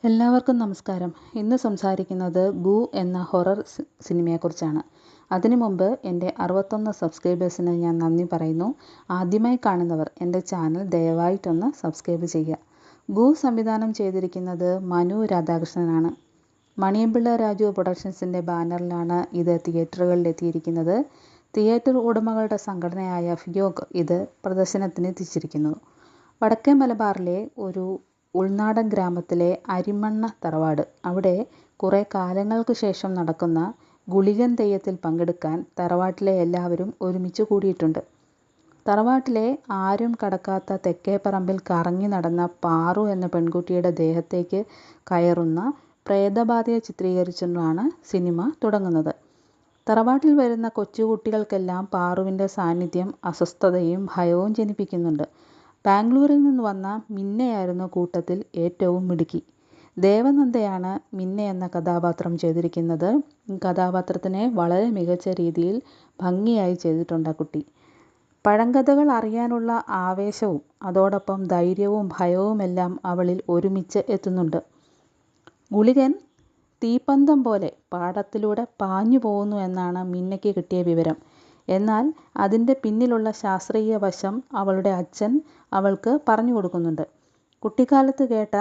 എല്ലാവർക്കും നമസ്കാരം. ഇന്ന് സംസാരിക്കുന്നത് ഗു എന്ന ഹൊറർ സിനിമയെക്കുറിച്ചാണ്. അതിനു മുമ്പ് എൻ്റെ 61 സബ്സ്ക്രൈബേഴ്സിന് ഞാൻ നന്ദി പറയുന്നു. ആദ്യമായി കാണുന്നവർ എൻ്റെ ചാനൽ ദയവായിട്ടൊന്ന് സബ്സ്ക്രൈബ് ചെയ്യുക. ഗു സംവിധാനം ചെയ്തിരിക്കുന്നത് മനു രാധാകൃഷ്ണനാണ്. മണിയമ്പിള്ള രാജു പ്രൊഡക്ഷൻസിൻ്റെ ബാനറിലാണ് ഇത് തിയേറ്ററുകളിലെത്തിയിരിക്കുന്നത്. തിയേറ്റർ ഉടമകളുടെ സംഘടനയായ ഫിയോക് ഇത് പ്രദർശനത്തിന് എത്തിച്ചിരിക്കുന്നു. വടക്കേ മലബാറിലെ ഒരു ഉൾനാടൻ ഗ്രാമത്തിലെ അരിമണ്ണ തറവാട്. അവിടെ കുറേ കാലങ്ങൾക്ക് ശേഷം നടക്കുന്ന ഗുളികൻ തെയ്യത്തിൽ പങ്കെടുക്കാൻ തറവാട്ടിലെ എല്ലാവരും ഒരുമിച്ച് കൂടിയിട്ടുണ്ട്. തറവാട്ടിലെ ആരും കടക്കാത്ത തെക്കേപ്പറമ്പിൽ കറങ്ങി നടന്ന പാറു എന്ന പെൺകുട്ടിയുടെ ദേഹത്തേക്ക് കയറുന്ന പ്രേതബാധയെ ചിത്രീകരിച്ചുകൊണ്ടാണ് സിനിമ തുടങ്ങുന്നത്. തറവാട്ടിൽ വരുന്ന കൊച്ചുകുട്ടികൾക്കെല്ലാം പാറുവിൻ്റെ സാന്നിധ്യം അസ്വസ്ഥതയും ഭയവും ജനിപ്പിക്കുന്നുണ്ട്. ബാംഗ്ലൂരിൽ നിന്ന് വന്ന മിന്നയായിരുന്നു കൂട്ടത്തിൽ ഏറ്റവും മിടുക്കി. ദേവനന്ദയാണ് മിന്ന എന്ന കഥാപാത്രം ചെയ്തിരിക്കുന്നത്. കഥാപാത്രത്തിനെ വളരെ മികച്ച രീതിയിൽ ഭംഗിയായി ചെയ്തിട്ടുണ്ട് ആ കുട്ടി. പഴങ്കഥകൾ അറിയാനുള്ള ആവേശവും അതോടൊപ്പം ധൈര്യവും ഭയവുമെല്ലാം അവളിൽ ഒരുമിച്ച് എത്തുന്നുണ്ട്. ഗുളികൻ തീപ്പന്തം പോലെ പാടത്തിലൂടെ പാഞ്ഞു പോകുന്നു എന്നാണ് മിന്നയ്ക്ക് കിട്ടിയ വിവരം. എന്നാൽ അതിൻ്റെ പിന്നിലുള്ള ശാസ്ത്രീയ വശം അവളുടെ അച്ഛൻ അവൾക്ക് പറഞ്ഞു കൊടുക്കുന്നുണ്ട്. കുട്ടിക്കാലത്ത് കേട്ട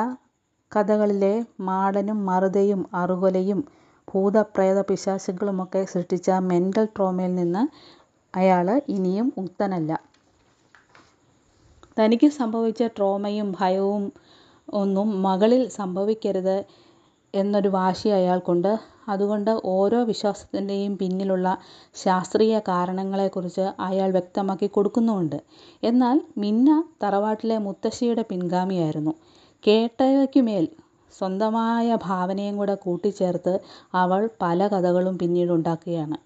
കഥകളിലെ മാടനും മറുതയും അറുകൊലയും ഭൂതപ്രേത പിശാചുകളുമൊക്കെ സൃഷ്ടിച്ച മെൻ്റൽ ട്രോമയിൽ നിന്ന് അയാൾ ഇനിയും മുക്തനല്ല. തനിക്ക് സംഭവിച്ച ട്രോമയും ഭയവും ഒന്നും മകളിൽ സംഭവിക്കരുത് എന്നൊരു വാശി അയാൾക്കുണ്ട്. അതുകൊണ്ട് ഓരോ വിശ്വാസത്തിൻ്റെയും പിന്നിലുള്ള ശാസ്ത്രീയ കാരണങ്ങളെക്കുറിച്ച് അയാൾ വ്യക്തമാക്കി കൊടുക്കുന്നുമുണ്ട്. എന്നാൽ മിന്ന തറവാട്ടിലെ മുത്തശ്ശിയുടെ പിൻഗാമിയായിരുന്നു. കേട്ടവയ്ക്കുമേൽ സ്വന്തമായ ഭാവനയും കൂടെ കൂട്ടിച്ചേർത്ത് അവൾ പല കഥകളും പിന്നീട് ഉണ്ടാക്കുകയാണ്.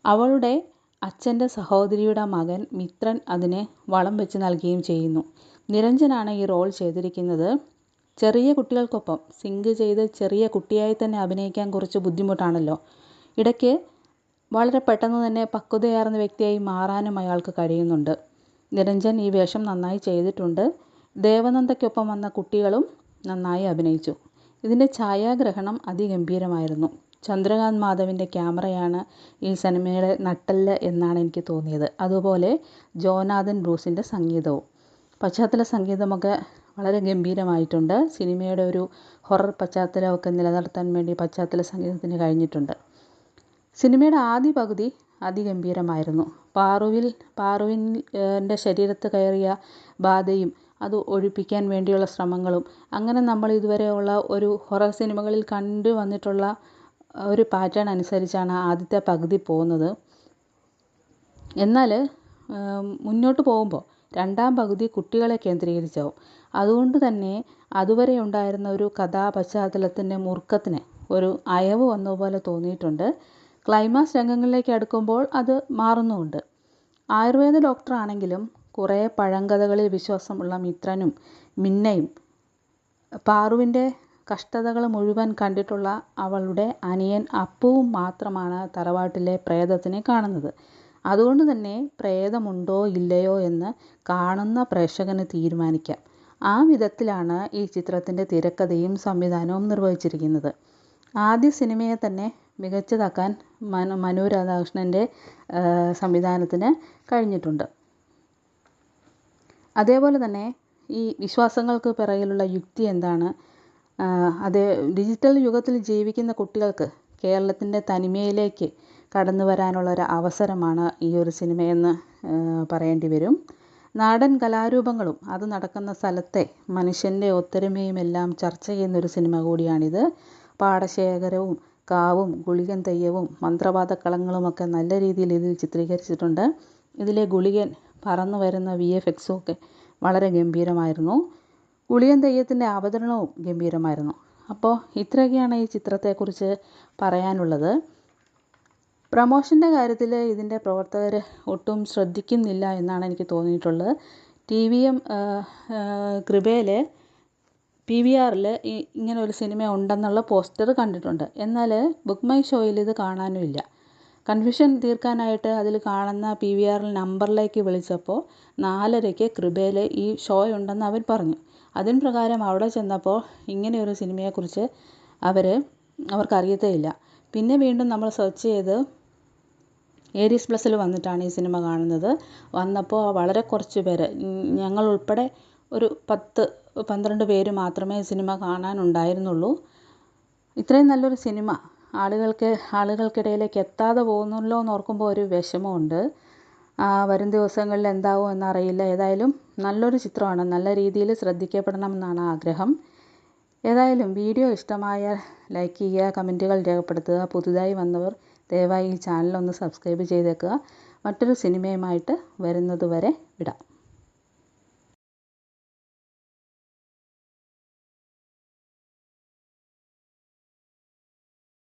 അവളുടെ അച്ഛൻ്റെ സഹോദരിയുടെ മകൻ മിത്രൻ അതിനെ വളം വെച്ച് നൽകുകയും ചെയ്യുന്നു. നിരഞ്ജനാണ് ഈ റോൾ ചെയ്തിരിക്കുന്നത്. ചെറിയ കുട്ടികൾക്കൊപ്പം സിങ്ക് ചെയ്ത് ചെറിയ കുട്ടിയായി തന്നെ അഭിനയിക്കാൻ കുറച്ച് ബുദ്ധിമുട്ടാണല്ലോ. ഇടയ്ക്ക് വളരെ പെട്ടെന്ന് തന്നെ പക്വതയാർന്ന വ്യക്തിയായി മാറാനും അയാൾക്ക് കഴിയുന്നുണ്ട്. നിരഞ്ജൻ ഈ വേഷം നന്നായി ചെയ്തിട്ടുണ്ട്. ദേവനന്ദയ്ക്കൊപ്പം വന്ന കുട്ടികളും നന്നായി അഭിനയിച്ചു. ഇതിൻ്റെ ഛായാഗ്രഹണം അതിഗംഭീരമായിരുന്നു. ചന്ദ്രകാന്ത് മാധവിൻ്റെ ക്യാമറയാണ് ഈ സിനിമയുടെ നട്ടെല്ല് എന്നാണ് എനിക്ക് തോന്നിയത്. അതുപോലെ ജോനാഥൻ ബ്രൂസിൻ്റെ സംഗീതവും. പശ്ചാത്തല സംഗീതമൊക്കെ വളരെ ഗംഭീരമായിട്ടുണ്ട്. സിനിമയുടെ ഒരു ഹൊറർ പശ്ചാത്തലമൊക്കെ നിലനിർത്താൻ വേണ്ടി പശ്ചാത്തല സംഗീതത്തിന് കഴിഞ്ഞിട്ടുണ്ട്. സിനിമയുടെ ആദ്യ പകുതി അതിഗംഭീരമായിരുന്നു. പാറുവിൻ്റെ ശരീരത്ത് കയറിയ ബാധയും അത് ഒഴിപ്പിക്കാൻ വേണ്ടിയുള്ള ശ്രമങ്ങളും അങ്ങനെ നമ്മൾ ഇതുവരെയുള്ള ഒരു ഹൊറർ സിനിമകളിൽ കണ്ടു വന്നിട്ടുള്ള ഒരു പാറ്റേൺ അനുസരിച്ചാണ് ആദ്യത്തെ പകുതി പോകുന്നത്. എന്നാൽ മുന്നോട്ട് പോകുമ്പോൾ രണ്ടാം പകുതി കുട്ടികളെ കേന്ദ്രീകരിച്ചാവും. അതുകൊണ്ട് തന്നെ അതുവരെ ഉണ്ടായിരുന്ന ഒരു കഥാപശ്ചാത്തലത്തിൻ്റെ മുറുക്കത്തിന് ഒരു അയവ് വന്നതുപോലെ തോന്നിയിട്ടുണ്ട്. ക്ലൈമാക്സ് രംഗങ്ങളിലേക്ക് അടുക്കുമ്പോൾ അത് മാറുന്നുമുണ്ട്. ആയുർവേദ ഡോക്ടറാണെങ്കിലും കുറേ പഴങ്കഥകളിൽ വിശ്വാസമുള്ള മിത്രനും മിന്നയും പാറുവിൻ്റെ കഷ്ടതകൾ മുഴുവൻ കണ്ടിട്ടുള്ള അവളുടെ അനിയൻ അപ്പുവും മാത്രമാണ് തറവാട്ടിലെ പ്രേതത്തിനെ കാണുന്നത്. അതുകൊണ്ട് തന്നെ പ്രേതമുണ്ടോ ഇല്ലയോ എന്ന് കാണുന്ന പ്രേക്ഷകന് തീരുമാനിക്കാം. ആ വിധത്തിലാണ് ഈ ചിത്രത്തിൻ്റെ തിരക്കഥയും സംവിധാനവും നിർവഹിച്ചിരിക്കുന്നത്. ആദ്യ സിനിമയെ തന്നെ മികച്ചതാക്കാൻ മനു രാധാകൃഷ്ണൻ്റെ സംവിധാനത്തിന് കഴിഞ്ഞിട്ടുണ്ട്. അതേപോലെ തന്നെ ഈ വിശ്വാസങ്ങൾക്ക് പിറകിലുള്ള യുക്തി എന്താണ്? ഡിജിറ്റൽ യുഗത്തിൽ ജീവിക്കുന്ന കുട്ടികൾക്ക് കേരളത്തിൻ്റെ തനിമയിലേക്ക് കടന്നു വരാനുള്ളൊരു അവസരമാണ് ഈ ഒരു സിനിമയെന്ന് പറയേണ്ടി വരും. നാടൻ കലാരൂപങ്ങളും അത് നടക്കുന്ന സ്ഥലത്തെ മനുഷ്യൻ്റെ ഒത്തൊരുമയും എല്ലാം ചർച്ച ചെയ്യുന്നൊരു സിനിമ കൂടിയാണിത്. പാടശേഖരവും കാവും ഗുളികൻ തെയ്യവും മന്ത്രവാദക്കളങ്ങളുമൊക്കെ നല്ല രീതിയിൽ ഇതിൽ ചിത്രീകരിച്ചിട്ടുണ്ട്. ഇതിലെ ഗുളികൻ പറന്നു വരുന്ന VFXും ഒക്കെ വളരെ ഗംഭീരമായിരുന്നു. ഗുളികൻ തെയ്യത്തിൻ്റെ അവതരണവും ഗംഭീരമായിരുന്നു. അപ്പോൾ ഇത്രയൊക്കെയാണ് ഈ ചിത്രത്തെക്കുറിച്ച് പറയാനുള്ളത്. പ്രമോഷൻ്റെ കാര്യത്തിൽ ഇതിൻ്റെ പ്രവർത്തകർ ഒട്ടും ശ്രദ്ധിക്കുന്നില്ല എന്നാണ് എനിക്ക് തോന്നിയിട്ടുള്ളത്. TVM കൃപയിൽ PVRൽ ഇങ്ങനെ ഒരു സിനിമ ഉണ്ടെന്നുള്ള പോസ്റ്റർ കണ്ടിട്ടുണ്ട്. എന്നാൽ ബുക്ക് മൈ ഷോയിൽ ഇത് കാണാനുമില്ല. കൺഫ്യൂഷൻ തീർക്കാനായിട്ട് അതിൽ കാണുന്ന PVR നമ്പറിലേക്ക് വിളിച്ചപ്പോൾ 4:30 കൃപയിൽ ഈ ഷോ ഉണ്ടെന്ന് അവർ പറഞ്ഞു. അതിൻ പ്രകാരം അവിടെ ചെന്നപ്പോൾ ഇങ്ങനെയൊരു സിനിമയെക്കുറിച്ച് അവർക്കറിയത്തേയില്ല. പിന്നെ വീണ്ടും നമ്മൾ സെർച്ച് ചെയ്ത് ഏരീസ് പ്ലസിൽ വന്നിട്ടാണ് ഈ സിനിമ കാണുന്നത്. വന്നപ്പോൾ വളരെ കുറച്ച് പേര്, ഞങ്ങൾ ഉൾപ്പെടെ ഒരു 10-12 പേര് മാത്രമേ സിനിമ കാണാനുണ്ടായിരുന്നുള്ളൂ. ഇത്രയും നല്ലൊരു സിനിമ ആളുകൾക്കിടയിലേക്ക് എത്താതെ പോകുന്നല്ലോ എന്നോർക്കുമ്പോൾ ഒരു വിഷമമുണ്ട്. വരും ദിവസങ്ങളിൽ എന്താവും എന്നറിയില്ല. ഏതായാലും നല്ലൊരു ചിത്രമാണ്, നല്ല രീതിയിൽ ശ്രദ്ധിക്കപ്പെടണമെന്നാണ് ആഗ്രഹം. ഏതായാലും വീഡിയോ ഇഷ്ടമായാൽ ലൈക്ക് ചെയ്യുക, കമൻറ്റുകൾ രേഖപ്പെടുത്തുക. പുതുതായി വന്നവർ ദയവായി ഈ ചാനലൊന്ന് സബ്സ്ക്രൈബ് ചെയ്തേക്കുക. മറ്റൊരു സിനിമയുമായിട്ട് വരുന്നതുവരെ വിടാം.